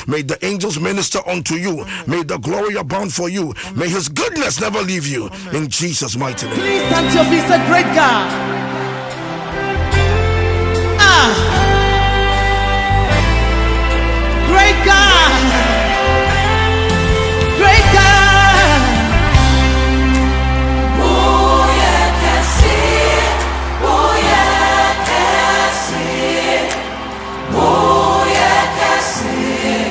May the angels minister unto you. May the glory abound for you. May his goodness never leave you. In Jesus' mighty name. Please stand to your feet. Say, great God. Great God. Great God. Oh yeah, can see. Oh yeah, can see. Oh yeah, can see.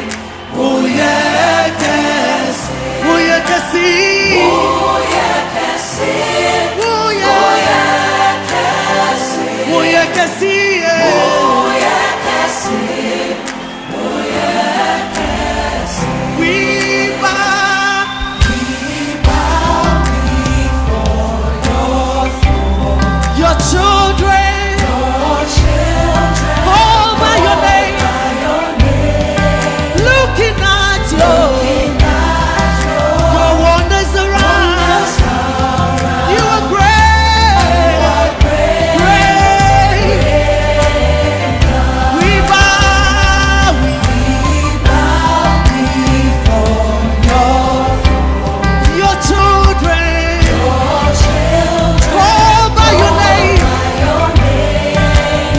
Oh yeah, can see. Oh yeah, can see. Oh yeah, can see. Oh yeah, can see. oh yeah, can see. Oh yeah, can see. Oh yeah, can see. We bow before your throne. your children. Your children. Call by your name. Looking at you. Your wonders around. You are great. Great. We bow. before Your children. your children. Call by your name.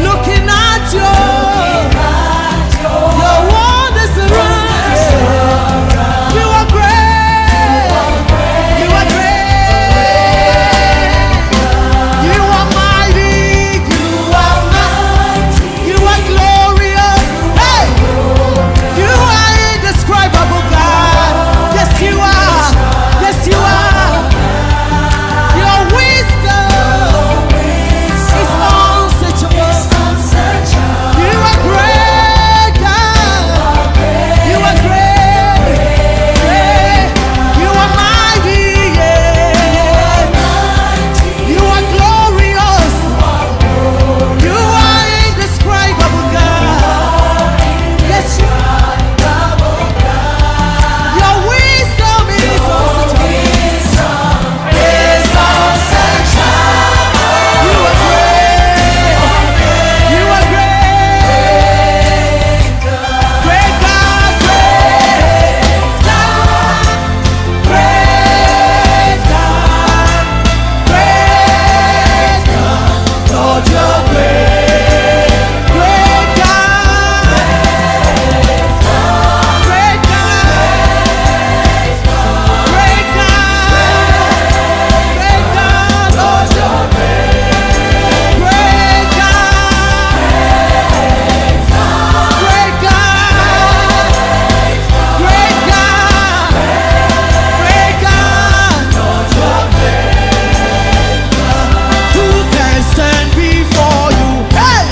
Looking at you. Your wonders around. You are great. You are great. You are mighty. You are mighty. You are glorious. Hey! You are indescribable, God. Yes, you are. Yes, you are. Your wisdom is unsearchable. You are great, God. You are great. You are mighty, yeah. You are glorious. You are indescribable, God. Yes, you are. Your wisdom is unsearchable. You are great. You are great. Great God, great God. Great God. Great God. Lord, you're great. Great God. Great God. Great God. Great God. Lord, you're great. Great God. Great God. Great God. Great God. Who can stand before you? Hey!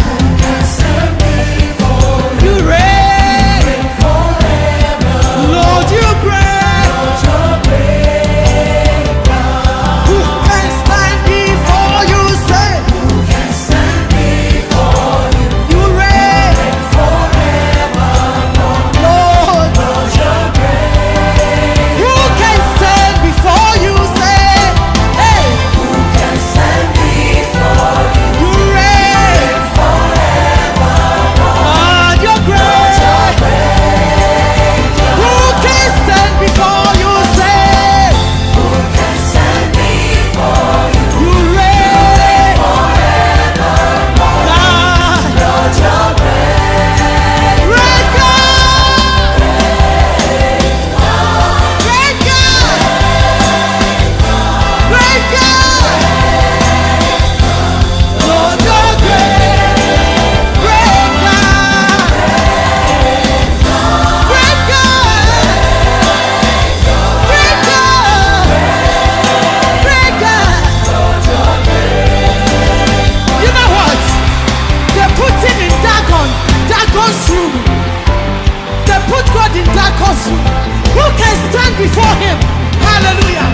You reign. Lord, you're great. Who can stand before you? Say, you reign. Lord, who can stand before you? Say, hey, you reign. God, you're great. Who can stand before you? Say, you reign. God, great God. Great God. Great God. Lord, you're great. Great God. Great God. Great God. Great God. You know what? They put him in Dagon's room. They put God in Dagon's room. Who can stand before him? Hallelujah.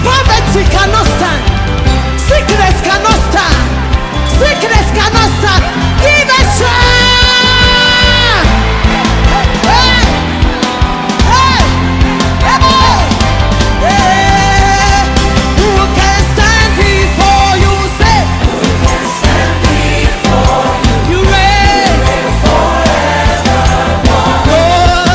Poverty cannot stand. Sickness cannot stand. Sickness cannot stand. Give a shout. Hey! Hey! Hey! Hey! Who can stand before you? Say, you reign. Lord,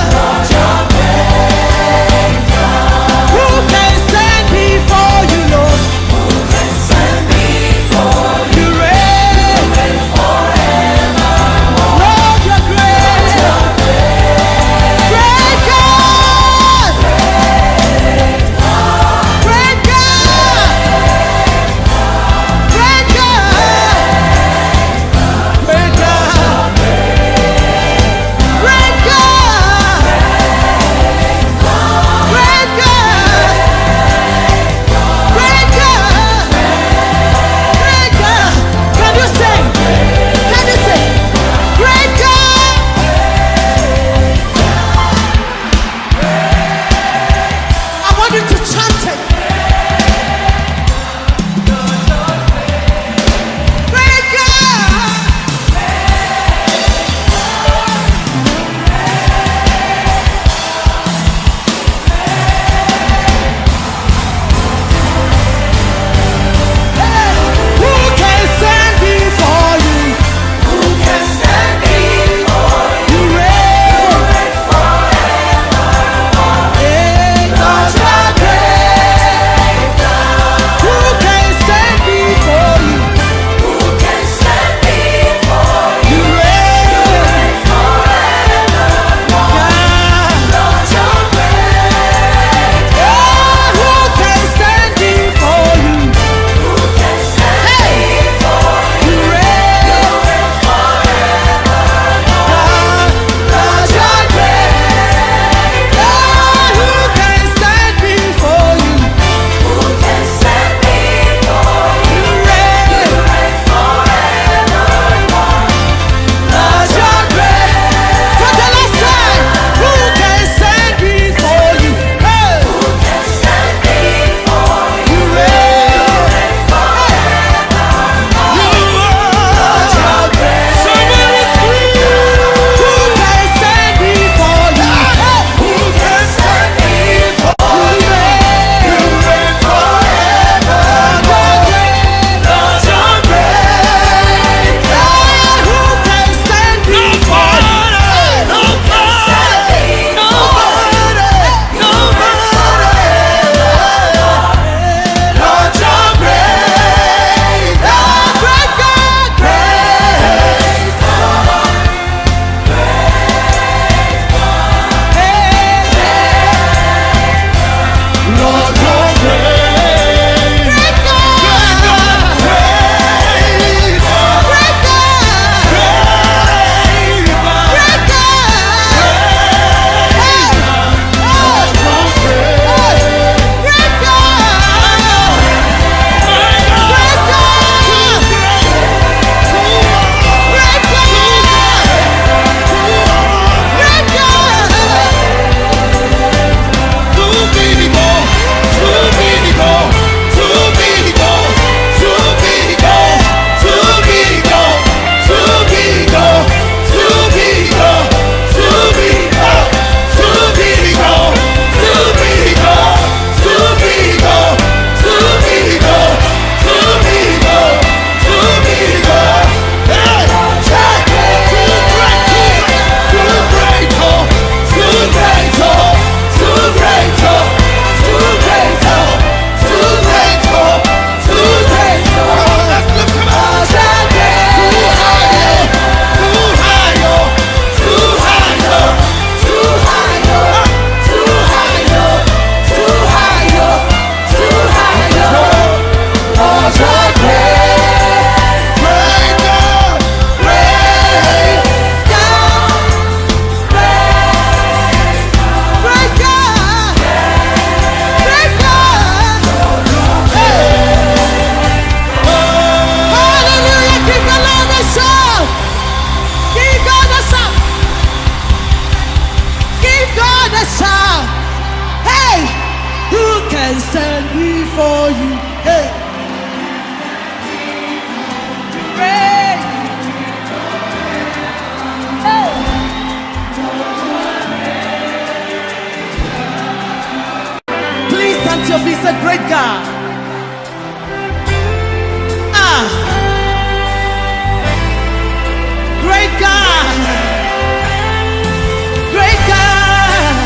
Give God a shout. Hey, who can stand before you? Hey, great. Hey. Please stand to your feet. Say, great God. Great God. Great God.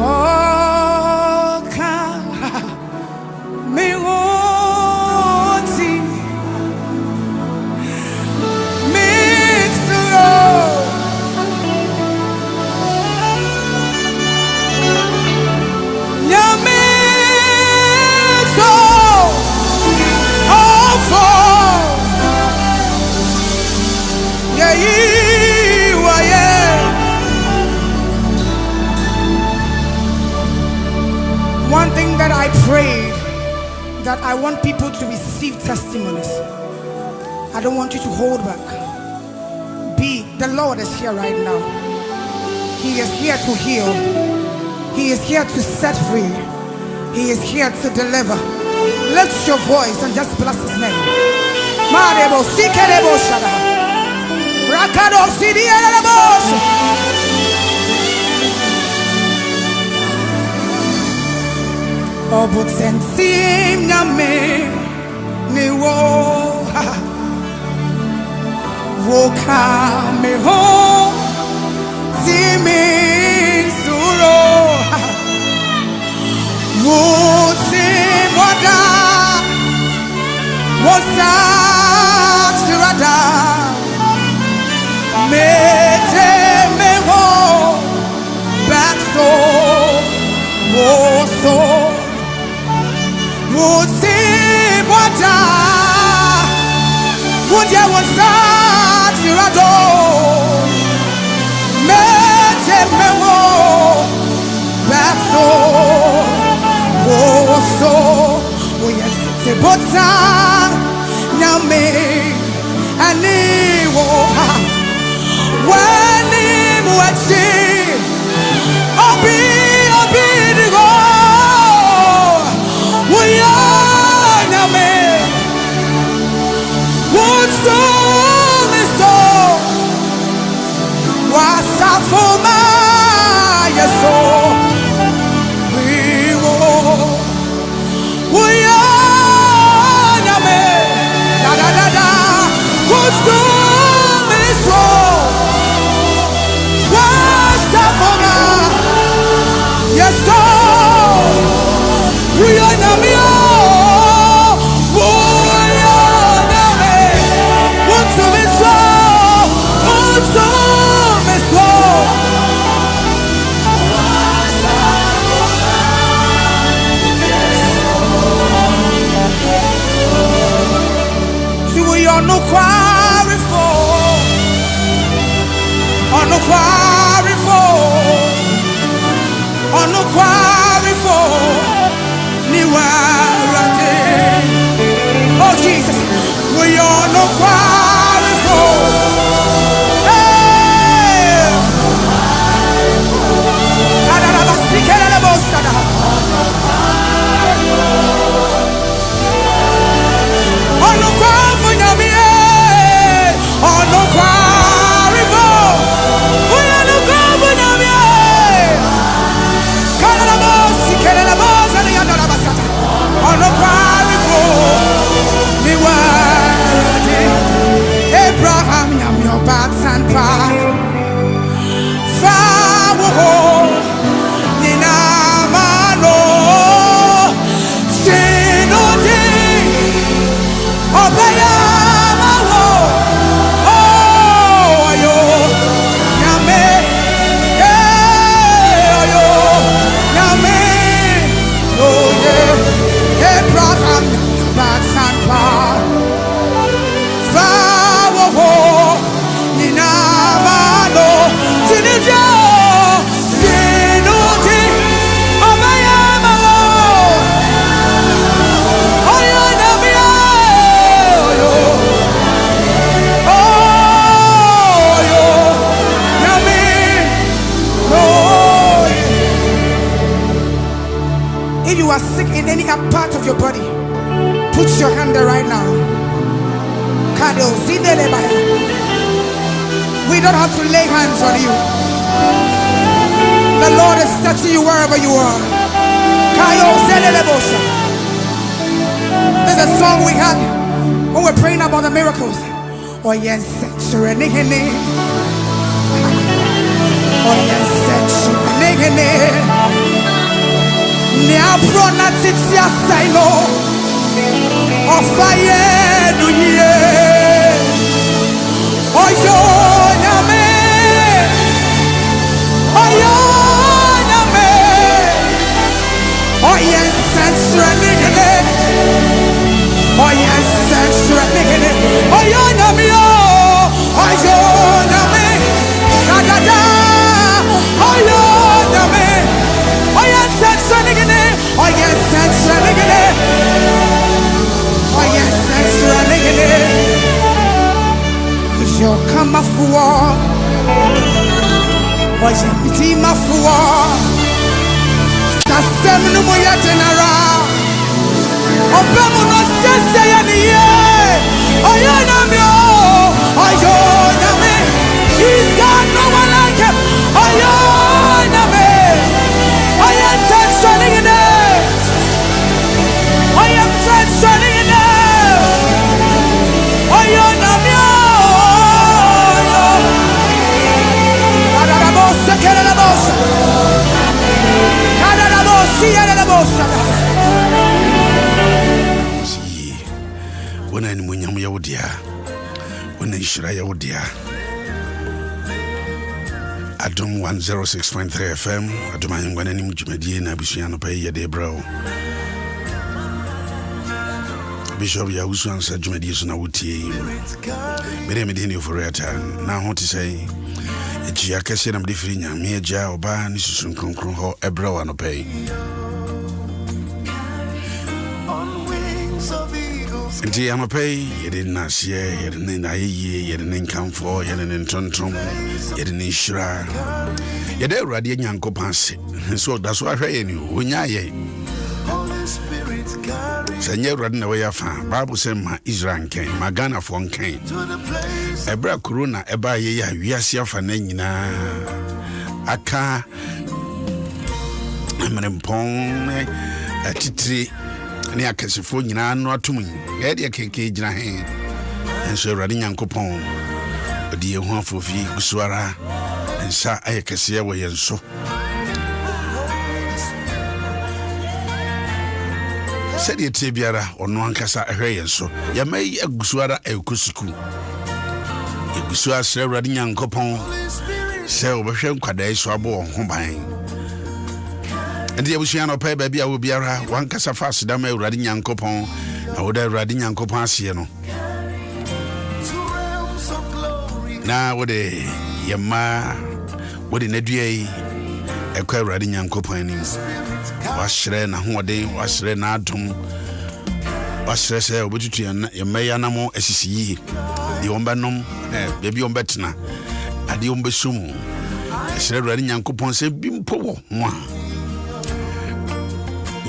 Oh, come, me want me slow. Nyame so awful. Yeah, you are, yeah. One thing that I prayed, that I want people to receive testimonies. I don't want you to hold back. The Lord is here right now. He is here to heal. He is here to set free. He is here to deliver. Lift your voice and just bless his name. Marebo sikerebo shada. Rakado sidielebo. Obutensim nyame ni wo woka me ho zimi suro wotim wada wosa sirada mete me ho backso woso wotim wada would ya wosa sirado mete me ho backso woso woyese bota nyame ani wo wani muachi obi digo woya nyame woso miso wasafoma yeso wiwo woya nyame da woso miso wasafoma yeso woya nyame Oh Jesus, we are no quarry for. Come in any part of your body, put your hand there right now. We don't have to lay hands on you. The Lord is touching you wherever you are. There's a song we had when we're praying about the miracles. Oh yes, oh he's got no one like him. When I am Yawodia, when I should Yawodia. Adom 106.3 FM, Adom Ahengua ni mjumedi na Bishop Yaw Owusu-Ansah Bishop Yaw Owusu-Ansah jumedi so na wutie. Mere me dey for reta na ho te say eji akese na me firi nyame agya oba ni susun kronkron ho ebra wa no pay. Nti amapay yede nasie yede na yeye yede nkamfo yede ntontom yede ni shira yede awurade nyankopon ase so that's why hwe ni onya ye sanye awurade na we yafa bible say ma Israel nken ma Ghana fo nken ebra corona eba ye ya wiase afa na nyina aka amrempon atitiri ni akasifo nyina no atum ye keke gina he enso awurade nyankopon odi ehu afofi gusuara ensa ayekese wo yenso sedi tie biara ono ankasa ahwe yenso ya mai agusuara ekusuku egusuara sre awurade nyankopon se obehwe nkwadai so abo ho ban ndi abusua no pa ba bia wo biara wankasa fa asedam awurade nyankopon na wo da awurade nyankopon ase no na wo de yema wo de naduai ekwa awurade nyankopon ni wahre na hoden wahre na adom wahre se obetutu yema ya namo asisi yi de ombanom ba bi ombetena ade ombesum ahre awurade nyankopon se bimpo wo ho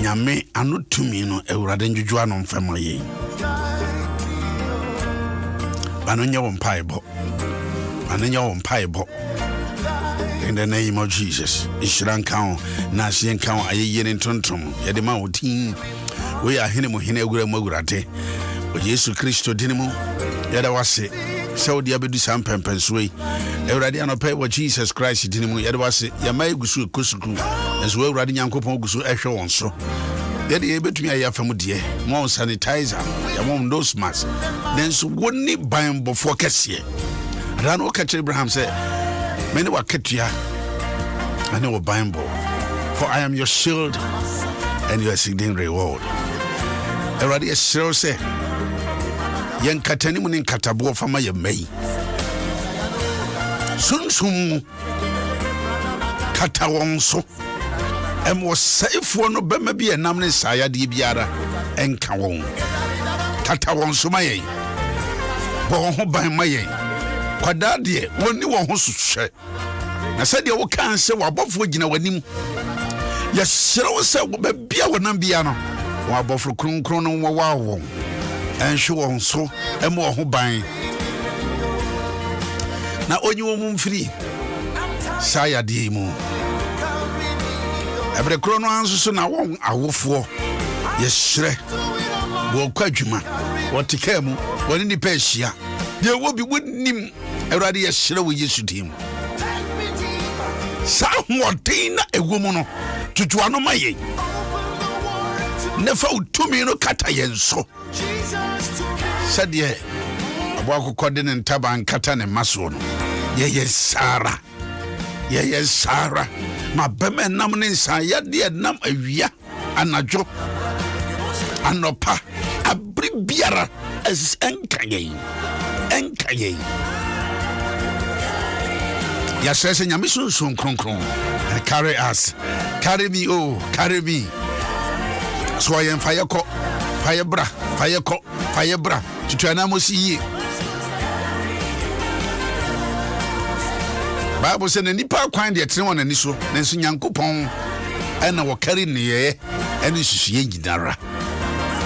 nyame anotumi no awurade njujua no mfama ye banonya wo mpaibo in the name of Jesus ishiran kan na sien kan ayeye ne tontom yede ma wotin we ahene mo hene agura mo agurate o Yesu Kristo dinimu yada wase saudi abedu sampempensuwe awurade anope wo Jesus Christ dinimu yada wase yamai gusu kosuku enso awurade nyankopon gusu ehwe won so yede ebetumi ayafa de mo sanitizer ya mo nose mask nenso woni ban bofo kese ran o kache Abraham say many wa ketua ane wo Bible for I am your shield and your exceeding reward awurade esero say yen katani mu ne katabo fama ye mai sunsum katawon so em wo saifo no bema bi enam ne sayade biara enka won katawon so maye bo ho ban maye kwadade woni wo ho suhwe na sade wo kan se wabofo gina wanim ya sero se wo ba bia wonam bia no wa bofro kronkron no wo wa wo enhwe won so emo ho ban na onyi wo mu mfiri saya de mu ebre krono anso so na won awofo yesre wo kwadwuma wo tika mu woni ni pa hia de wo bi wonim Awurade yesre wo Yesu dim sa hoden na ewomu no tutuwa no maye nefa utumi no kata yenso sadie abo akokode ne ntaba nkata ne maso no ye Sara ma bema nam ne nsa yade nam awia anajo anopa abribiara as enkaye ya sese nyame sunsun kronkron carry us, carry me, oh carry me so I am fire bra tutwana mosi Bible say na nipa kwan de tene wona ni so nanso Nyankopon ena wo carry ne ye ene hihye nyidara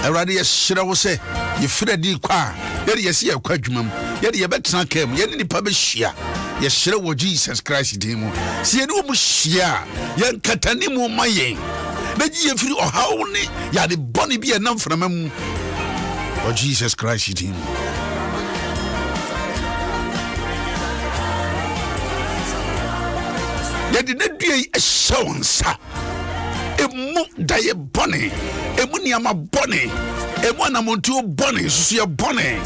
Awurade ye hyira wo se ye fredi kwa ye yesi ye kwadwumam ye de ye betena kam ye nipa be hia ye hyira wo Jesus Christ din mu se ye no mu hia ye nkatani mu mayen na ji ye firi ohawo ne ya de boni bi enam frama mu o Jesus Christ din mu ye de na due ehonsa emu daye boni emu niama boni emu na montu boni susu ye boni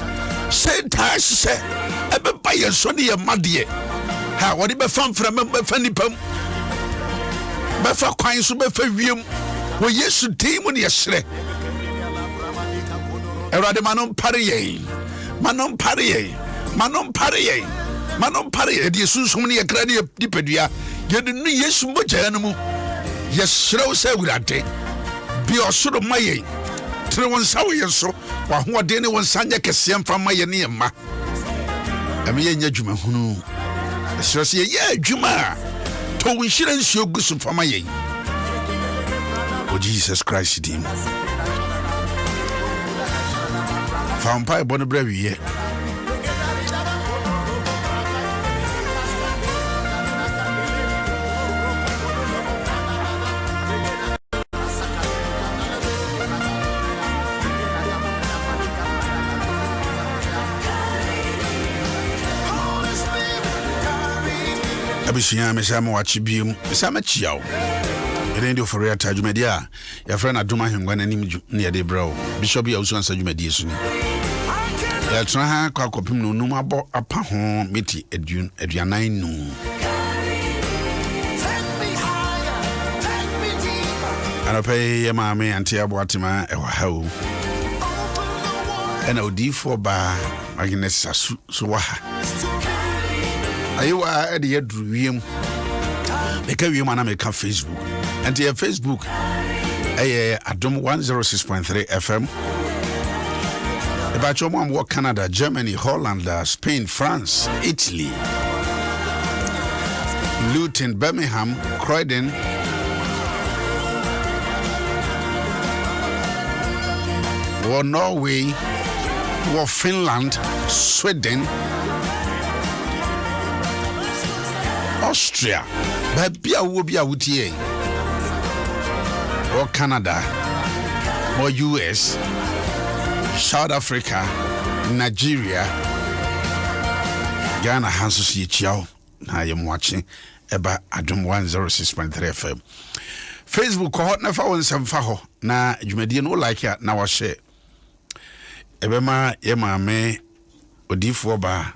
senta se ebe ba ye so ne ye made ha wodi be famfra be fanipam be fa kwan so be fa wiem wo Yesu tim ne ye sere Erade manon pare ye de sunsun ne ye kra ne dipadua ye de nu Yesu mogya no mu ye sere wo sa Awurade bi osoro maye tre won sawo ye so wa ho de ne won sanya kese mfa maye ne ma ame ye nya dwuma hunu sere se ye dwuma to won hire nsuo gusu mfa maye o Jesus Christ dim fampa e bono bra wiye abishia mesama wachibiem mesama chiao Erendi ofori atajumedi a ya friend Adom Ahengua nanim ne yede bro Bishop Yaw Owusu-Ansah jumedi suni ya tuna ha kwa kopim no num abo apa ho meti aduanan nu ana pay ya maame anti abo atima e wa hawo ena odifo ba Agnes Sasu so wa ayiwa ede yadru wiem meka wiem ana meka Facebook anti ya Facebook Adom 106.3 FM about your mom work Canada, Germany, Holland, Spain, France, Italy, Luton, Birmingham, Croydon, or Norway, or Finland, Sweden, Austria, Babia Wobia Wutie, or Canada, or US, South Africa, Nigeria, Ghana, Hansus Yichiao. I am watching about Adom 106.3 FM. Facebook, hot na fa some faho na jumedi no like ya na wa share. Ebema ye maame odifo ba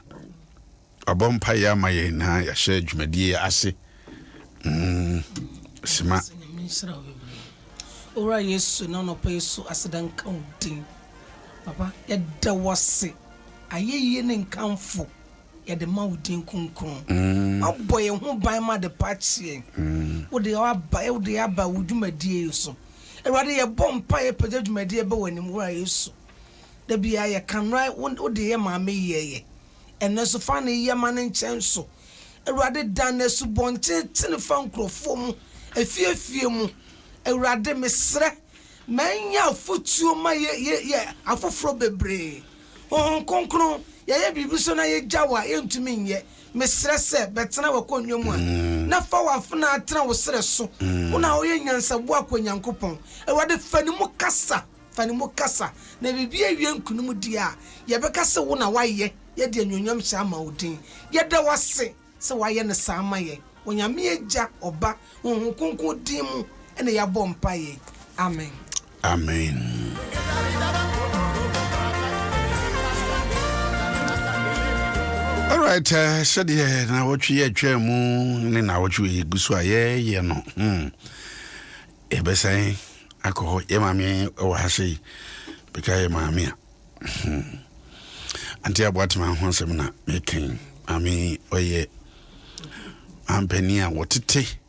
abompa ya maye na ya share jumedi ase. Sima. Ora Yesu na no pe so asedan kaudin. Papa, yada wase ayeye ne nkamfo yade ma udin kunkun aboye ho ban ma de pache wo de aba wudumadi so Erade ye bompa ye pejadumadi be wanim wura Yesu da bia ye kanra wo de ye maame ye ene so fa ne ye ma ne nchen so Erade dan na su bonte tene fa nkrofo mu efiefie mu Erade mesre manya futuo ma ye afoforo bebre konkron ye bibi so na ye jawa entumi nye mesrɛ sɛ betena wakonnwom a na fa wafuna atena wo srɛ so una wo ye nyansabu akonyankopɔn ewade fanimu kasa na bibi awie nkunum di a ye bɛka sɛ wo na wayɛ ye de anwonyam hyɛ ama odin ye da wase sɛ wayɛ ne sama ye onyame agya oba honkonkon din mu ene ya bɔ mpaye amen. Amen. All right, said yeah, now what you hear moon, and now what you go yeah, no. Ebe say, alcohol, mammy, or hashy, because mammy. Until I bought my one seminar making, I mean, oh yeah, I'm penny and what to take.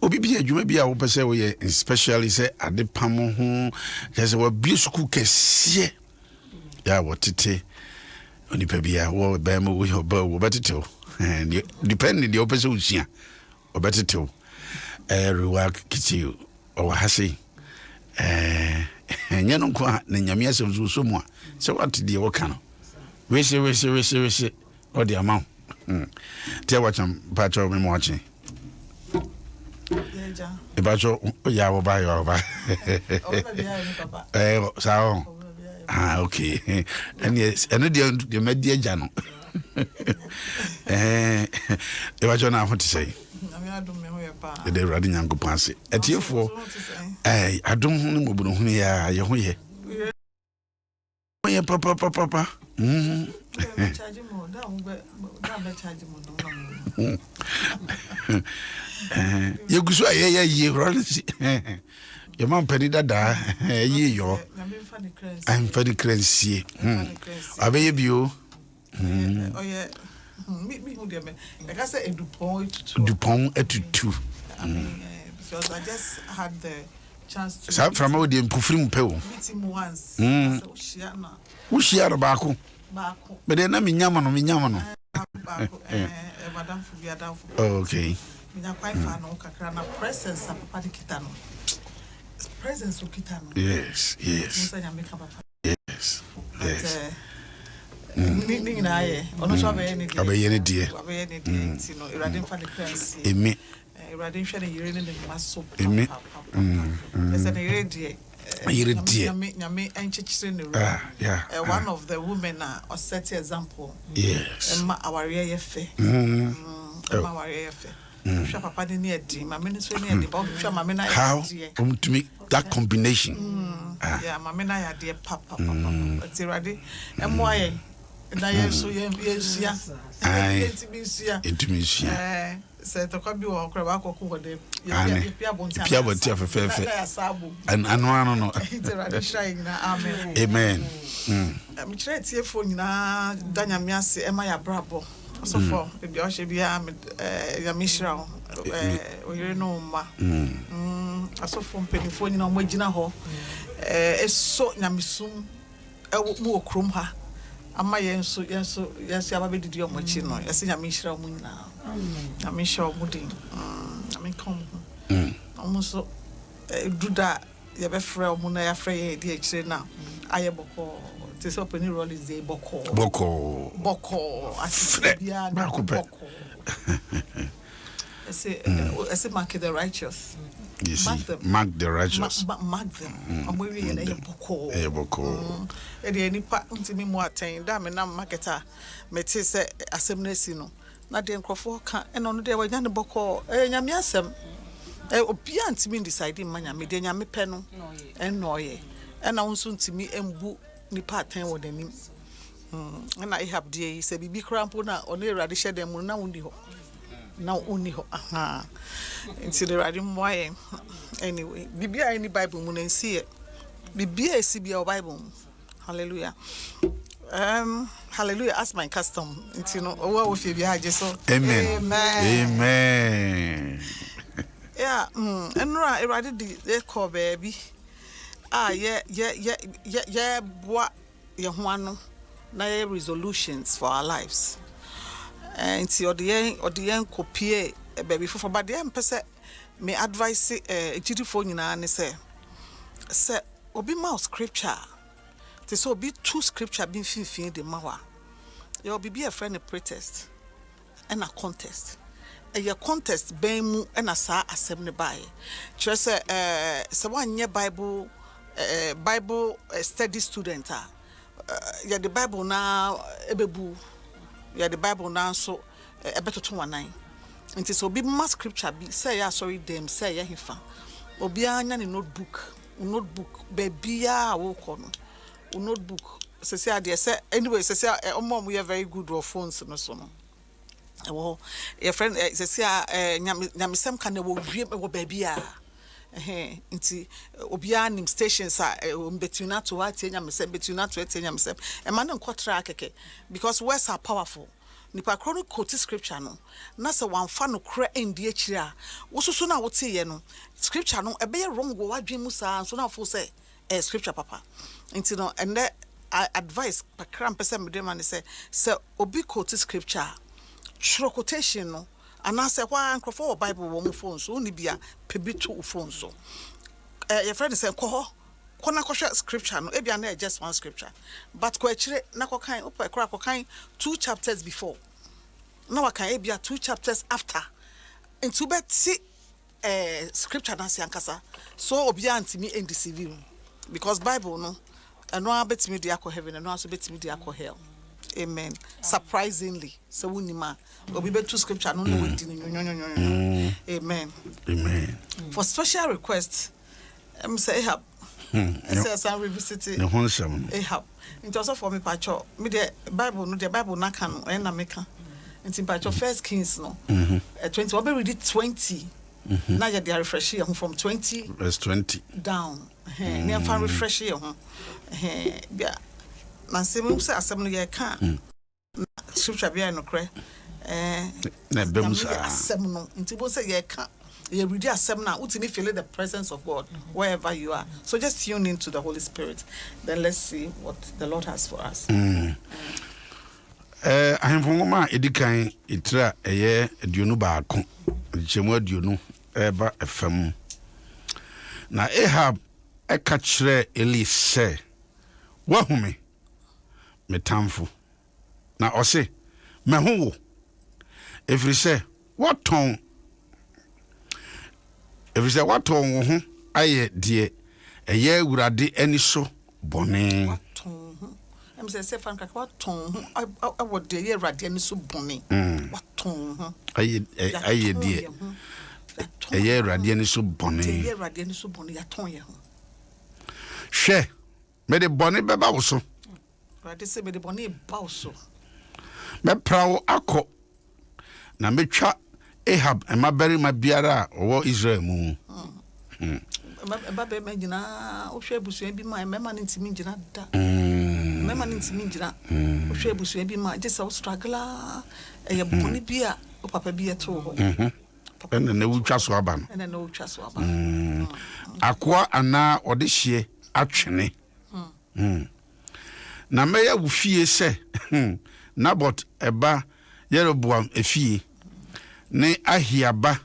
Obi you may be our person, especially say at the Pamo, there's a beautiful case. Yeah, what to take. Only baby, I will bear me with your bow, better too. And depending the opposition, or better too. Rework kitty or hassy. And you don't quite, then your meals of someone. So what did you work on? Wish it, or the amount. Tell what I'm part of me watching. About your Yaw by your so. Ah, okay. And yes, and the media channel. About your now what to say? The riding young passy. At you for I don't know who you are. Papa. You go so your mom penny dada yo I'm funny crazy. I be you. Oh yeah. Me who dem. Like I said, Dupont at 2. Because I just had the chance to Some from all the improving pill. meet him once. So Who share a barco? Bako. But then I'm in Yamano. Madam Fubia down for. Okay. Me na quite fan o kakra na presence of papa kitano. Presence of kitano. Yes. Yes. Ni na ye. Ono so abaye ni. Abaye ni die. Abaye ni die. No, Irade fa the currency. Emi. Irade hwe na yire ni the maso. Emi. Ese na yire die. Nyame enchichire ne ro. Yeah. One of the women or set example. Yes. Emma aware ye fe. Emma aware ye fe. Hwa papa ni edi, mama ni so ni edi, ba hwa mama na how to make that combination. Yeah, mama na ya de papa. Tirade emo aye. Na yeso yesia. Intimacy. Se to kwa bi wo okra ba akoko wode. Pia bonti afefe. And no. Tirade shine na amen. Amen. Mi kire tiefo nyina danyame ase ema ya brabo. So for the Osha Bia Yamishra or no ma. I saw from Pennyphone on Wagina Ho. A so Yamisum, a more crumha. Am I yes, I have a video machino. I see Yamishra Muna. Yamisha Wooding. I mean, come almost do that. You have a friend, Muna, afraid, dear, now. I have a this open roll is a boko. I say, I say, mark the righteous. You see, mark the righteous. Mark them. I'm wearing a boko. A boko. Any part to me more time. Damn, and I'm marketer. Metis assembly. Not the Crawford and on the day when boko. Yamiasem. Opian to me deciding mania, media me penno and noye. And I soon to me and boo. Ni part-time with them. And I have the say be crampona on the radish them now only ho. Aha. Into the radium why anyway. Bibi any Bible moon and see it. Bibi a CBA Bible. Hallelujah. Hallelujah. That's my custom. It's what with you behind so. Amen. Amen. Yeah. And right, they call baby. Yeah, what you want na resolutions for our lives. And see or the end copy baby but the person may advise GT phone na say obi ma scripture te so obi two scripture bin fin de mawa you be a friend a pretest and a contest a contest ben mu and a sa asem ne bae chere se one year bible study student ya the bible na ebebu ya the bible na so ebetoto wanan nti so obi ma scripture bi say ya sorry dem say ya hifa obi anya ne notebook bebia wo kono notebook say ade say anyway say omom we are very good with phones no so no oh your friend say nyamesem kan wo wie wo bebia nti obi anim stations between to what nyamesem between to what nyamesem e man nkotra akeke because words are powerful nipa chronic quote scripture no na se wanfa no kra endi akire a wososo na wote ye no scripture no ebe ye wrong go wadwen mu saa so na fo say scripture papa nti no and advice pakra mpese medema ne say obi quote scripture true quotation no ana se kwa nkrofo bible wo mu phone so ni bia pebito phone so your friend say ko kona kohwe scripture no ebia na just one scripture but ko akire na kokan opa kra kokan 2 chapters before na wakan ebia 2 chapters after into beti scripture na ankasa so obi antimi ndeceive because bible no eno abetimi dia ko heaven eno aso betimi dia ko hell amen surprisingly so wunima obi betu scripture no no wenti no amen for special request say help say some revisit no honsam help into also for me pacho me the bible na kan no na meka into pacho first kings no 20 we be read 20 now you dey refresh here from 20 verse 20 down near fan refresh here bia na se me say asem no ye kan scripture bia no kre na bemusa asem no into bo say ye kan you read asem na utimi feel the presence of God wherever you are, so just tune into the Holy Spirit, then let's see what the Lord has for us. Ahemfongoma edikan itra eye aduonu baako chemu aduonu eba efam na Ahab eka kire Eli se wahume metamfo na ose mehowo every say waton wo ho aye de eye awurade ani so bone waton em say fan kaka waton awode ye awurade ani so bone waton aye de eye awurade ani so bone ye awurade ani so bone ya ton ye ho hwe me de bone beba wo so awurade se me de bone ba wo so me prawo akọ na metwa Ahab emabere mabiara owo Israel mu babe magina o hwe busu bi ma mema ntimi ngina da mema ntimi ngina o hwe busu bi ma just struggle e ye boni bia o papa bia to ho ene na wutwa so aba no ene na wutwa so aba akwa ana ode hye atwene na meya wo fie se Nabot eba Yeroboam efie ne Ahiaba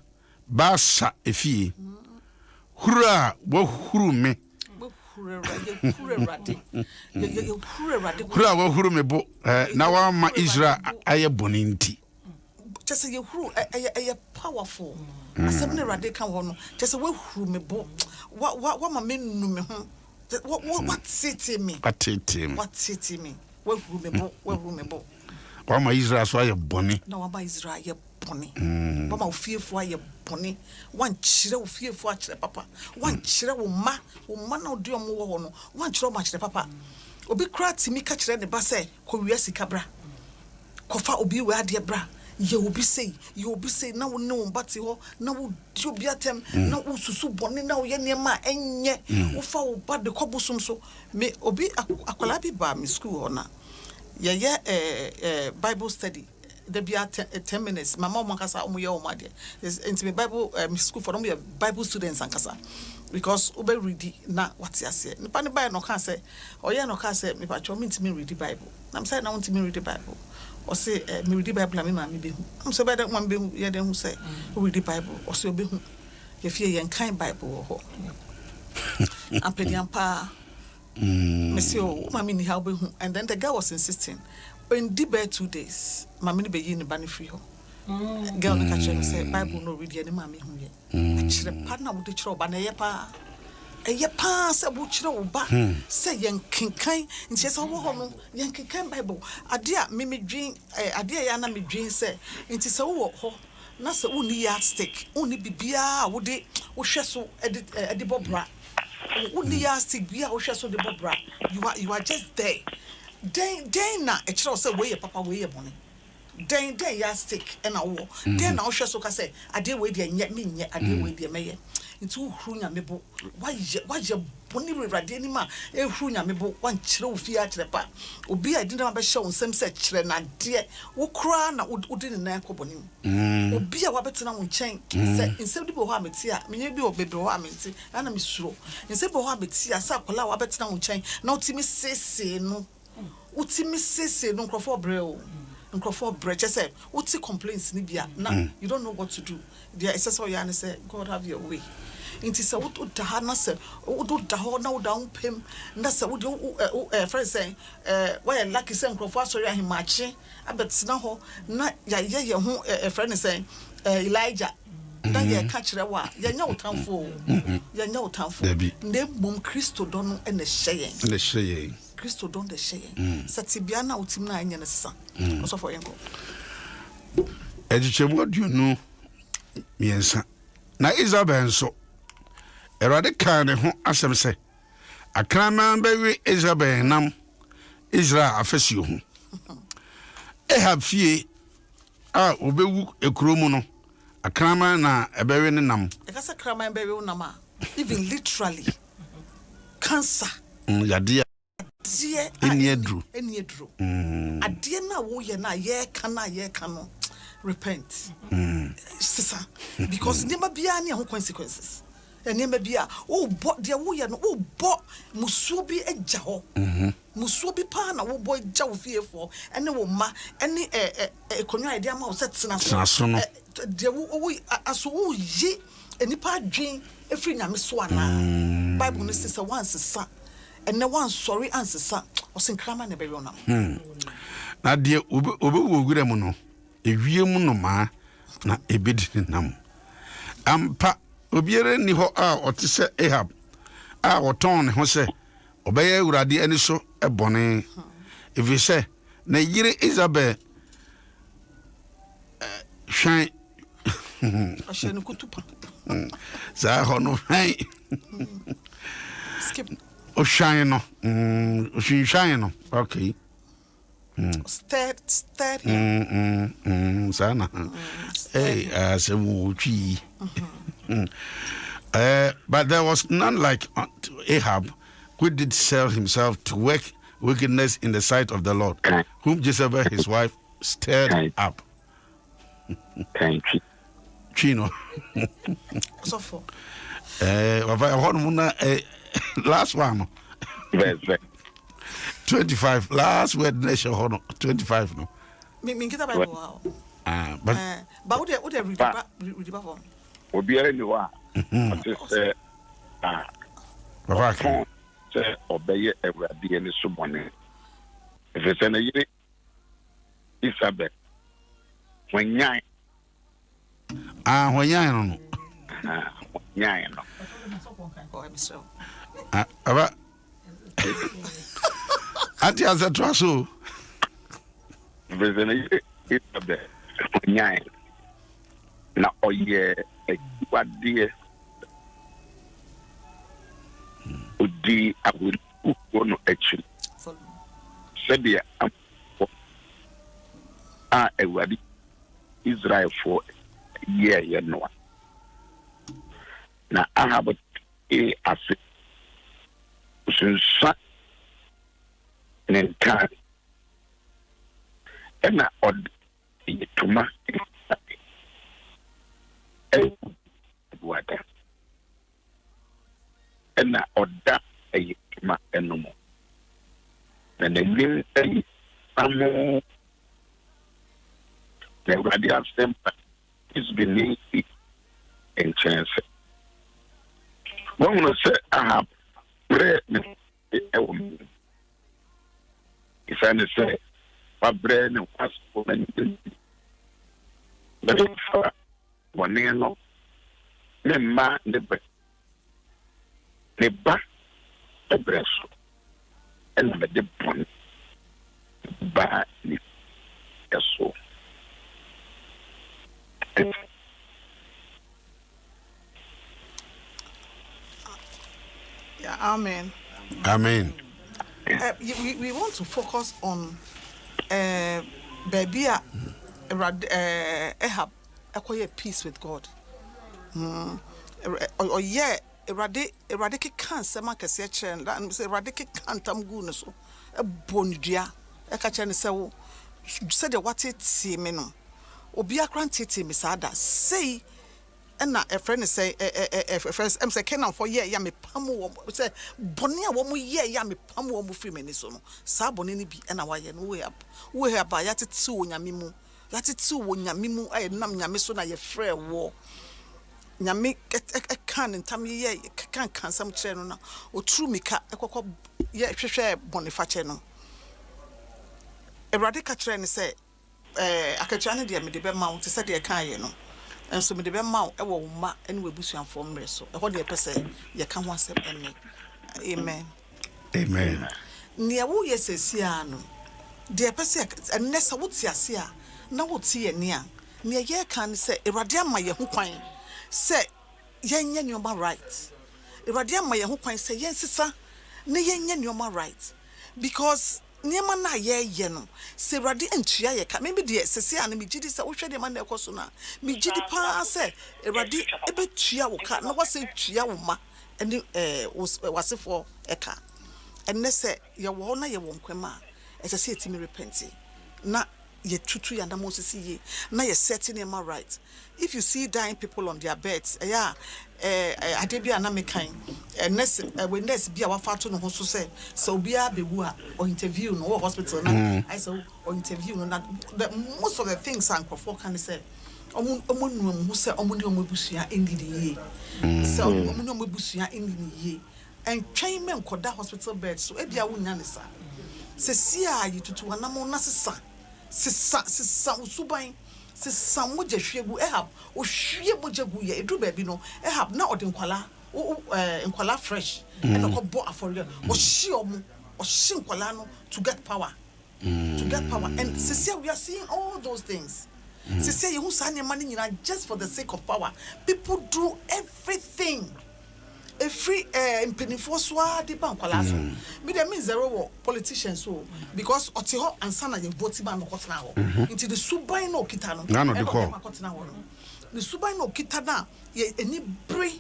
Basa efie hura wo huru me hura wo huru me bo na wa ma Israel aye boninti just say you huru aye powerful asem ne rade kan ho no just say wo huru me bo what ma menu me ho what city me wo huru me bo wa ma Israel so aye boni na wa ba Israel aye boni wa ma ofiefo aye boni wan kire ofiefo a kire papa wan kire wo ma na odi omo wo ho no wan kire o ma kire papa obi kra timi ka kire ne ba se ko wiya sika bra ko fa obi we ade bra ye obi say na wo ne wo bate ho na wo di obi atem na wo susu boni na wo ye ne ma enye wo fa wo ba de kobusum so me obi akola bi ba mi school ho na Bible study there be 10 minutes mama mo kasa omo ye omo ade into me Bible school for them we Bible students and kasa because obe read na what you say nipa ne buy no kan say oye no kan say me pa cho me ntimi read Bible na me say na ntimi read Bible o say me read Bible na me ma me be hu am say be that one be hu ye den hu say read Bible o say obe hu ye fie ye kan Bible ho ampediampa Monsieur, mammy ni how be who, and then the girl was insisting. In the bed 2 days, mammy be in the banny free home. Girl, the catcher said, Bible no read any mammy who yet. Actually, partner with the trouble, and a pa. A ya pass a butcher back, say young king kind, and says, oh, young king Bible. A dear Mimi dream, a dear Yana me dream, say, it is so ho. Nasa only yardstick, only bibia, would it, or shesso at the bobra. Only yardstick, be our shesso the bobra. You are just there. Then a choice away a papa way a money. Then yardstick and a war. Then our shesso can say, I did wait and yet mean yet, I did wait the mayor. Into Hunya Mebo, why your bonny radinima, a Hunya Mebo, one chill theatre pa. Obi I didn't have a show, some such and dear, who cry now would in an accompany. Obi a wabetan chain, instead of Mohammed, maybe or baby Mohammed, and I'm sure. Instead of Mohammed, see a sapola wabetan chain, not to me say no. Utimi say no crofo breo. And Crawford Brecht said, what's the complaints, Nibia? Now you don't know what to do. The assessor Yana said, God have your way. It is a wood to Hana said, oh, do the whole now down pim. And that's a wood, friend saying, why a lucky son Crawford, sorry, him marching. I bet Snaho, not ya, who a friend is saying, Elijah. Then you catch the wa, you know, town for you know, town for name Mum Christo Don and the Shay. The Shay. Christo Don the Shay. Satibiana Utimna and Yanasa. Also for Yanko. Education, what do you know? Yes, now Isabel so. A radical, as I say, a craman baby Isabel nam Israel affection. I have fear. Ah, obewu ekromo a crama na a berry nam. I guess a crama and berry nama. Even literally. Cancer. Yadia. Dear, any drew. A dear now, we na ye cano. Repent. Sister. Because never be any consequences. And never be oh, but dear, we are no bought Musubi a jaw. Musubi pana, oh boy, jaw fearful, and no ma, any a conya idea mouse at Snasono. Dear, we are so ye, and nipa dream, a free Namiswana. Bible sister once a son, and no one sorry answer son, or St. Crama and Berona. Now, dear Ubu Gudamono, if you monoma, not a bit nam. Pa. Obiere ni ho a otise Ahab a oton ne ho se obeye urade ani so ebone if you say na yire Isabel shine ashenu kutupa za ho no hai skip o shine no o shine no okay sted sana hey se mu twi but there was none like Ahab, who did sell himself to work wickedness in the sight of the Lord, whom Jezebel his wife stirred up. Chino. So for last one. 25. Last word nation 25 no. Me get about but would read about Obiara ni wa say Baba say obeye Awurade ani so bone if say na yire Isabel wanyan wanyan no wanyan no oh I'm so aba ati asa traso if say na yire Isabel wanyan na oye Wadia Udi awul ukono actually Sebia Ewadi Israel for year no na Ahab ase sunsa nenta na od yituma water and na oda ayituma enumo na nim amo the radial stem is beneath in chance one will say I have pray ɛwɔ mu ɛsiane sɛ wabrɛ ne waspo na nyɛ bɛfa bɔne no ne mma ne bɛ ne ba ɛbrɛ so ɛna bɛde bɔne ba ne ɛso Yeah, amen. Amen. We want to focus on baby Ahab acquire peace with God. Or yeah, eradic cancer markets and say eradic cantam goodness a bondia a catch and so said what it see menum. Obia granted misada say. And now a friend say, first, I'm saying, can for ye, yammy pamu, say, Bonia womu ye, yammy pamu, womu free menisono, Sabonini be and away and we have by yat two yamimu, yat two yamimu, I nam yamisona ye frail war. Yami a can and tammy ye, can some channel or true mika, a cock, ye, share bonifaceno. A radical train say, I can channel the Medibe Mount to say the Kayeno. And so, the Bemau, a woman, and we bush and form wrestle. What do you say? You can't want to amen. Amen. Near who yes, Siano. Dear Pesek, and Nessa would see a seer. Now would see a near. Near ye can say, Iradiam my Yahuquine. Say, yen your right. Iradiam my Yahuquine say, yes, sir. Nay, yen your right. Because. Niema na ye yeno se rade antua ye ka maybe de sese an me gidi se wo hwe de man na ekoso na me gidi pa se rade ebetua wo ka na wase tua wo ma ene wasefo eka enne se ye wo na ye wo nkwema e se etimi repent na ye tutu ya na Moses ye na ye setting them right. If you see dying people on their beds adebia na mekan nurse when nurse bia wafa to no ho so say obia bewu a or interview no hospital na I say or interview no na most of the things and for can say omu nu mu say omu ne omu busua endidi ye so omu ne omu busua endidi ye and twen men koda hospital bed so ebia wunya ne sa se sia yi tutu anamo na sesa usuban se samu je hwegu ehab o hwie moje gu ye edu ba bi no ehab na ode nkwala fresh and ko bo afori o hye nkwala no to get power and se we are seeing all those things se you sa ne mani nyina just for the sake of power. People do everything free impenifo so ade ban kwala so me dey mean zero wo politicians so because otiho ansa na ye vote ban no kotena ho into the suban no kita no na no de call kotena ho no the suban no kita na ye eni bre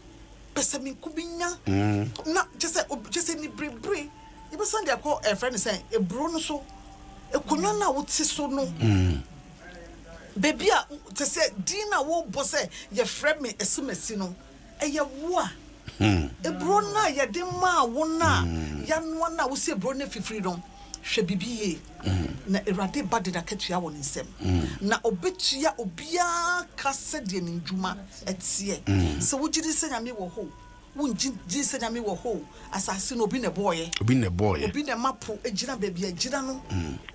pesami kubinya na just eni bre you be send your call a friend say e bro no so e konwa na wo ti so no baby a te say dina wo bo say ye friend me esumasi no e ye wo a ebro na ya de ma wona ya no na wo se ebro na fifiri don hwe bibiye na erade bade da katua won nsem na obetua obia kase de ndwuma etie se wogidi se nyame wo ho wonji se nyame wo ho asase no obi ne boye obi ne mapo ejira bebia ejira no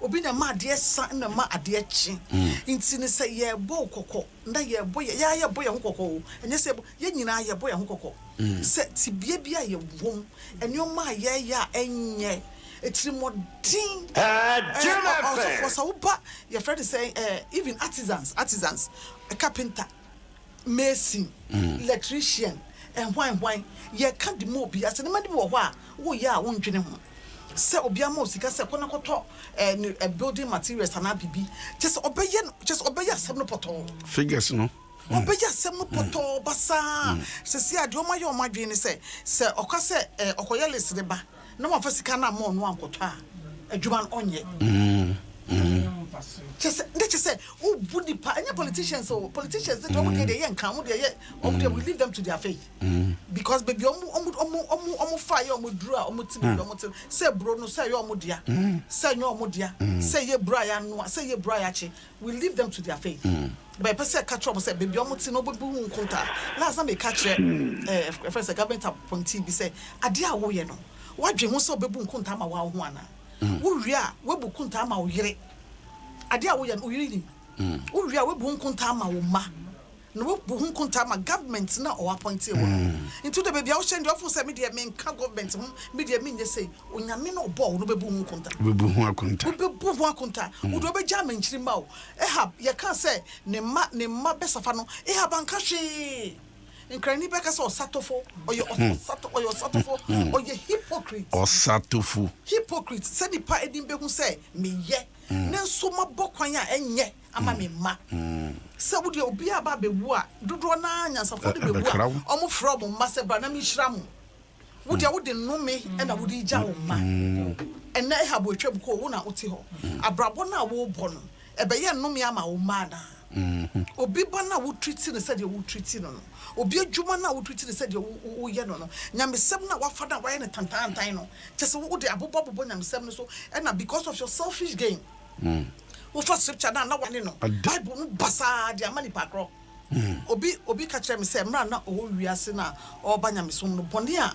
obi ne ma ade sa na ma ade chi nti ne se ye bo kokko nda ye boye ya ye boye ho kokko enye se ye nyina ye boye ho kokko se ti bia ye wom enioma ye ya enye etimodin for sauba your friend is saying even artisans a carpenter, mason, electrician and wine ye can't the mo be as an man wo wa wo ya won dwene ho se obia mo sika se kona koto building materials and bibi just obey asem no poto figures no obey asem no poto basa se ade o ma ye o ma dwene se okase okoye list de ba na mo fa sika na mo no ankoto a adwuma onye just say who budi pa any politicians they don't get the young come they will leave them to their fate because baby omu fire omu dura omu tibi say bro no say your dia say your dia say ye brian no say ye briachi we leave them to their fate but person catch up say baby omu ti no bubu nkunta last time they catch first government appointee be say ade a wo ye no wadwe ho sɛ obebu nkonta ma wa ho ana wo wi a webu nkonta ma wo yere ade a wo ya wo yere ni wo wi a webu nkonta ma wo ma no webu nkonta ma government na o appoint wo into the baby a wo shende ofo sɛ me de me nka government me de me nye sɛ onyame no bo no bebu nkonta bebu ho akonta wo do be jam nchiri ma wo ehab ye kan sɛ ne ma besafa no ehab anka hwe nkrani beka sɛ osatofo oye osatofo oye hypocrite sɛ nipa edin behu sɛ meyɛ ne nso mabɔ kwan a enye ama me ma sɛ wo de obi aba bewu a dodo na nyansafo de bewu a omo fro mo ma sɛ bra na me hyira mo wo de nnome na wo de gya wo ma ɛna ehab otwa buko wo na oti ho abrabɔ na wo bɔ no ɛbɛyɛ nnome ama wo ma na obi ba na wo treat ne sɛ de wo treat no obi adwuma na wo treat ne sɛ de wo yɛ no nyamesɛm na wafa na wayɛ ne tantantan no kyɛ sɛ wo de abobɔ nyamesɛm no so ɛna because of your selfish gain wo fa scripture na wane no bible no basa de amani pakro obi ka kyerɛ me sɛ mra na owo wiase na ɔba nyamesom no bɔne a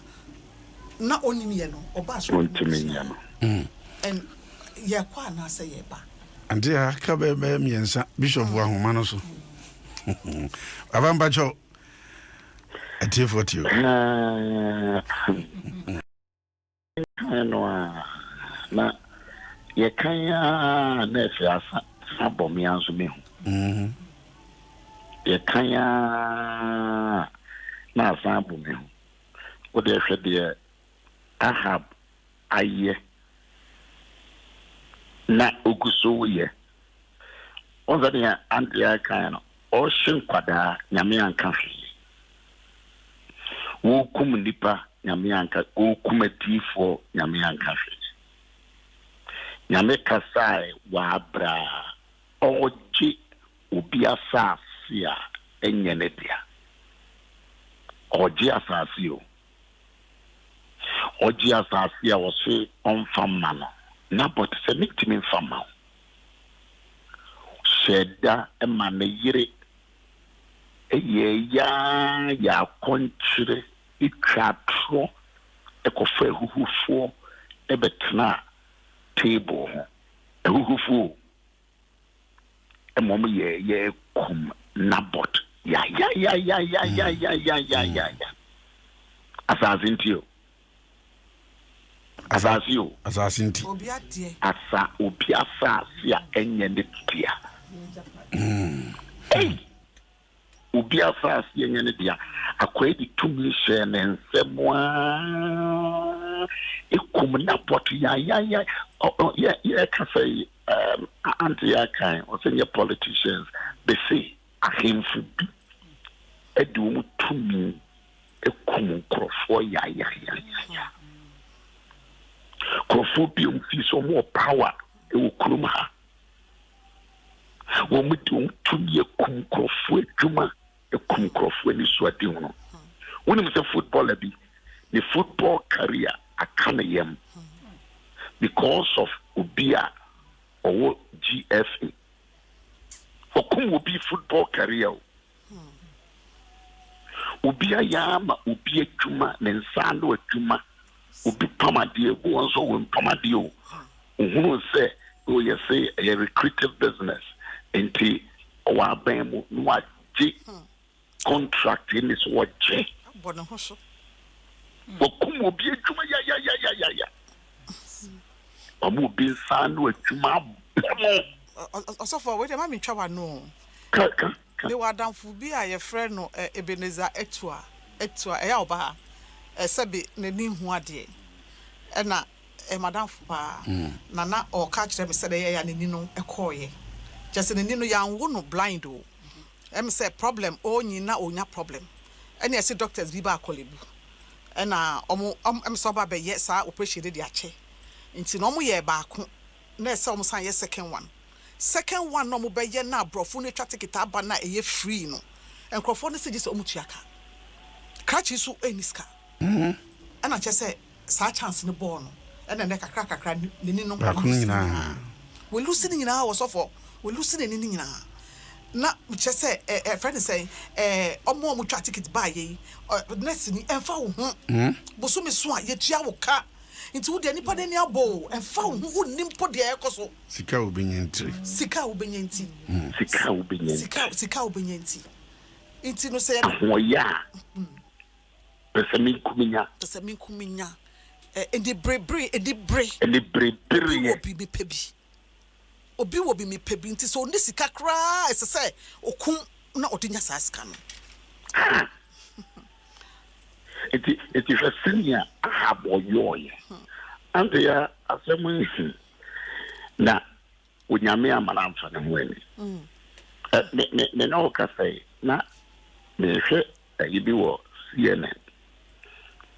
na onimie no ɔba so ontiminya no and yɛ kwa na sɛ yɛ ba Andia ka be miensa Bishop wa homa no so. Abamba cho. Atie for you. Na ye kan ya na afiasa abom ya nso mehu. Ye kan ya na asan abom mehu. O de hwe de Ahab aye na oguso ye onza de Andrea kan no o hyin kwada nyame anka hwe wo kum nipa nyame anka o kum atifo nyame anka hwe nyame kasai wa abra oji obi asase a enye ne dia oji asase o oji asase a wo se onfamma no na but se mitimi fama sheda e ma ne yire eye ya konchire ikratro e ko fa huhufo e betna table ho e huhufo e mom ye kum na but ya asazintio Asasinti. Asa obi asase a enye ne dia. Obi asase enye ne dia. Akwa di tumi hye ne nsemwa. Ekum na pot ya ka say anti akan or senior politicians they say ahemfu bi edu tumi ekum krofo ya Crophobia see some more power, it will crum her. When we don't to be a cum crofwe juma, a cum crofwe is what you know. When it's a footballer, the football career, a canayam because of Ubia or GFA. For cum will be football career. Ubia yama, Ubia juma, then sando juma. Ubi pamadie go also when pamadio who say oh you say a recreative business enti owa bam no agi contract in this what je bono hoso okum obi adwuma ya omo bi sanu adwuma osofo we dey ma me twa wa no ka de wadamfu bi a ye frɛ no Ebenezer etua eya oba sebi n'ani hu ade na madam fa na o ka kire me se de ya n'ani no ekoye just n'ani no ya nwo no blind o say problem onyi na onya problem ene ese doctors bi ba akolebu na so ba be ye sa operation de ache nti no mo ye ba ko na ese omo san ye second one no mo be ye na abrofo no twa ticket aba na eye free no enkrofo no se je se omo tuaka krachi so eniska ana che say sa chance ne ball no ena ne kakra nini no we lose ni nyina wo sofo we lose ni nyina na che say friend say omo twa ticket ba ye next ni enfa wo ho boso me so a ye tua wo ka Into wo de nipa de ni abo and fa wo nimpo de ekoso sika obenyenti sika obenyenti Inti no say ahoya pesami kuminya edi brebre obi wo bi me pebi nti so ni sika kra esese okum na odinya saska no it is a senior aboyoye and ya asemu na unyame amana amfa ne ho ani ne no ka say na me hwe yibi wo CNN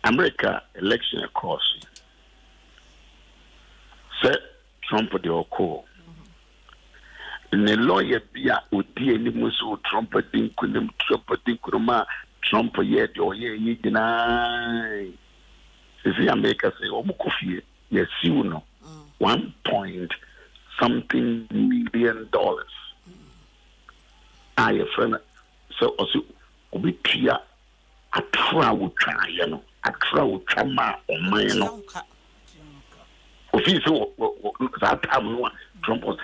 America election course say Trump de oko ne lawyer bia odi ani muso Trump dinkunim Trump ye de oye yidina sisi America say omukofie yesiu no 1 point something million dollars your friend so also obitua atra wo twa ye no atra wo twa ma oman no ofisi that time no Trump was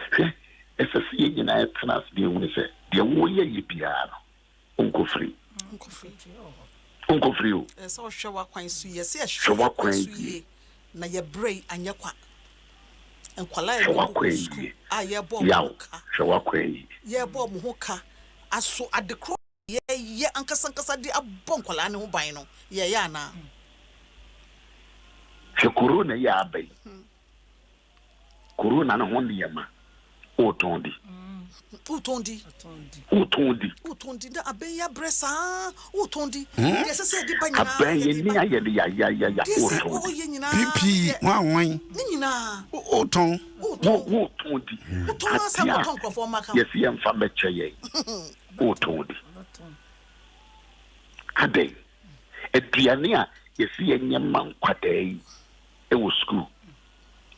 SSC nyina trans de woni se de wo ye yibia no onko free so hwe kwan su ye se hwe kwan su ye na ye brei anye kwa enkwala ye bo school ye bo mo ka hwe kwan ye bo mo ka aso adekro ye ankasa di abon kwala ne ho ban no ye ya na hwe corona ya abai corona na ho ndiyama otondi da aben ya bresa utondi yesa se di banyina aben ye ni aye ya otondi pipi wanwan ni nyina oton utondi asa moton krofo maka yes ye mfa meche ye utondi ade eduane a yesi ye nyema nkwadai e wo school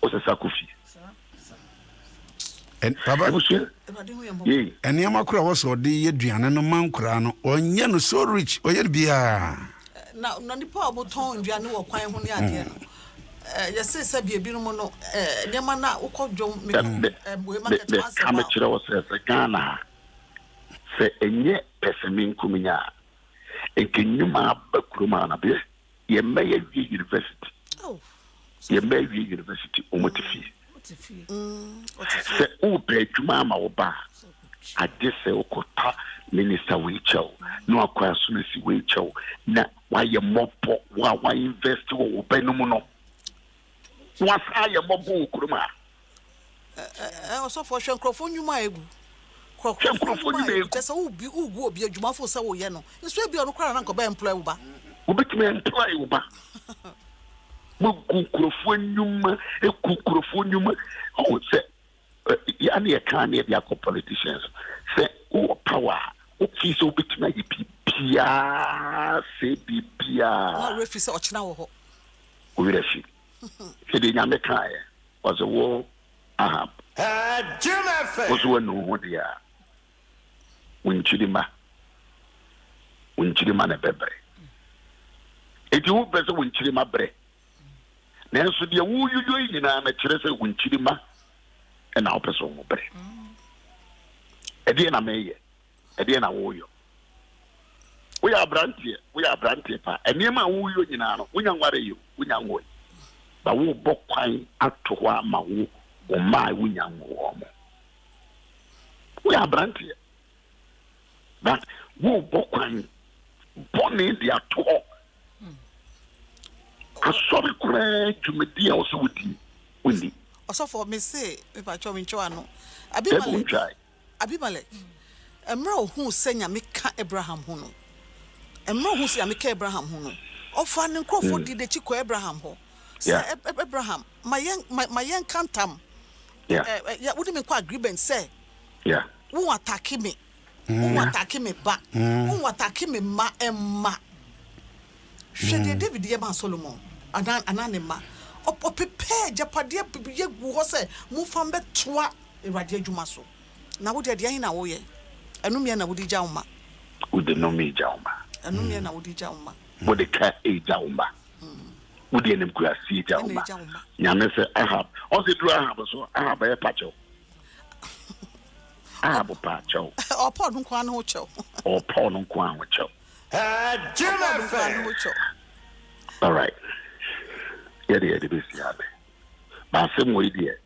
o se sakofi and baba eniama kura wo so de yeduane no mankura no onye no so rich oye bia na nipa aboton duane wo kwan ho ne ade no yesi se bia bi no no niama na ukodwom me market master ama kire wo se Ghana se enye pesemin kuminya enkenyuma bakuruma na be ye meye university omotifi se ube juma ma oba adese okota minister Wichel no akwa sunesi Wichel na waye mopo wa invest wo obenum no wasa ye mobo okuruma so for hwenkrofo nyuma egu hwenkrofo nyuma egu tesa ugu obi adwumafo se wo ye no nso ebi ono kra na nko ba employ wo ba obetime employ wo ba kukurofo nyuma oh say ya na kan na bia politicians say o power o fi so bitna yipia se bibia na refi se ochina wo ho o refi se de nyame kan was a war Jumafe was one no dia winchidima na bebre edi wo bese winchidima bre nanso de wuyuyo nyina na kire se winchirima e na opeso mo bre ede na meye ede na wuyo we are brantie pa enema wuyo nyina no wunya nware yo wunya nwo ba wo bokwan atowa ma wo o ma wunya nwo mo we are brantie but wo bokwan boni dia to asori kure jumedi also wudi also for me say if I chow mincho ano abimale emra ohu senya meka Abraham ho no emra ohu senya meka Abraham ho no ofa ne nkrofo di de chiko Abraham ho say Abraham mayen kantam ya wudi me kwa agreement say wo attack me ba wo attack me ma emma hwede David ye ban Solomon ananema opepe japade ye gu ho se mu fam betoa Ewrade adwuma so na wo de ade na wo ye enumie na wo di jauma wo de no me jauma enumie na wo di jauma wo de ka e jauma Woody and Kura see Jama. Yammer said, Ahab. Also, do Ahab so Ahab a patcho. Ahab a patcho. Or pardon Kwan Hocho. Or Paul Kwan with Cho. Jim All right. Yeah, the BC. But some way, dear.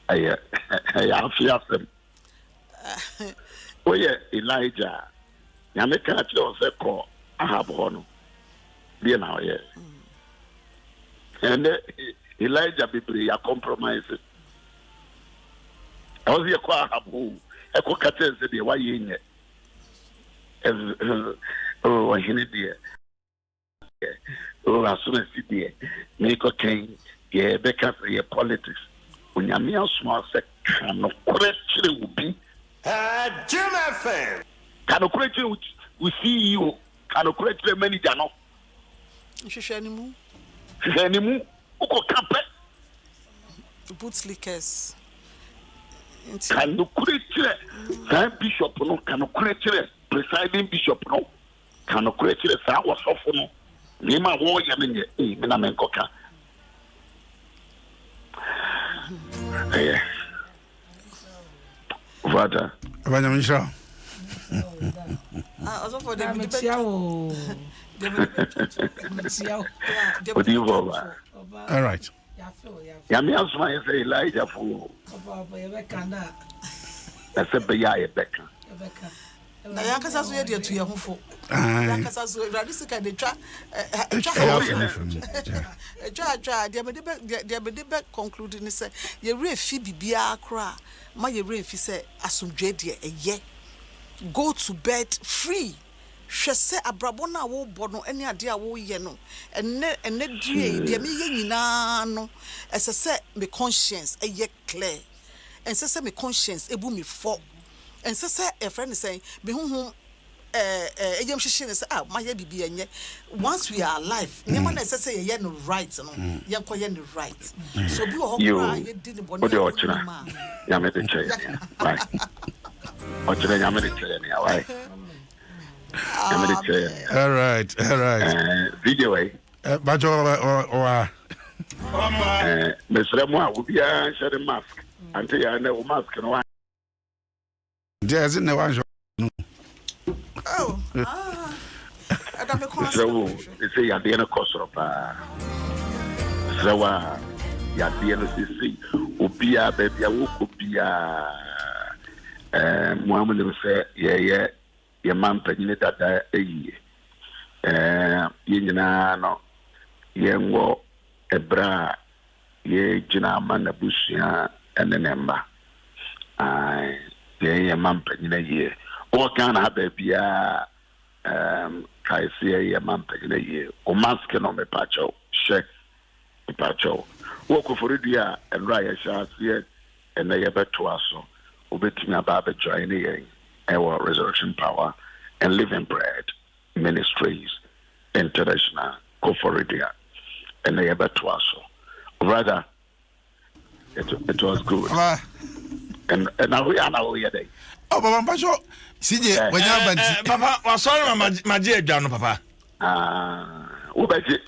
I have them. Oh, yeah, Elijah. Yamaka chose call. Ahab Hono. Dear now, yes. And Elijah be a compromise. I was here quite happy. I could catch the why in it. Oh, I hear it. Oh, as soon as it did, make a king, yeah, because your politics. When you're mere small second of correction will be. Jim FM. Can of correction we see you. Can of correction many jano. Shishanimu. Shishanimu. Uko campet. Boots lickers. Can you correct Bishop no? Can you correct presiding Bishop no? Can you correct the was off no? Nima wo yamenye mina menkoka. Eh. Vada. Vanya Misha. Also for the What do you want? All right. Yami asma say Elijah for. That's a beya Becca. Na yakasa so ye de to ye hofo. Yakasa so radisika de twa de be conclude ni say ye refi bibia kra ma ye refi say asomdwe de eye go to bed free hwese abrabo na wo bɔ no ene ade a wo ye no ene due de me ye nyina no esese me conscience eye clear ensese me conscience ebu me for and say a friend is saying, be whom yam shishing is my baby and once we are alive, no one say yen right, young coyen right. So be you didn't want to watch Yamete. All right. Video way. But or Miss Remoa will be a shadow mask until I know mask and one. There's no one. Oh, so they say you're the cost of so you're the Upia, baby, I will be Muhammad will say, yeah, your man penny that a year. No, Yengo, a bra, ye, Jina man, a bushia, and the number. Yeah, man, in a year. Or can I have a beer? I see a man in a year. Or mask on me patcho, check the patcho. Walk for India and Raya Shas yet, and they have to us. Obeting about the joining our resurrection power and living bread ministries international go for India, and they have to us. Rather, it was good. And now we are now here. Oh, Papa, CJ, when you Papa, was sorry, my dear John, Papa. Ubaji.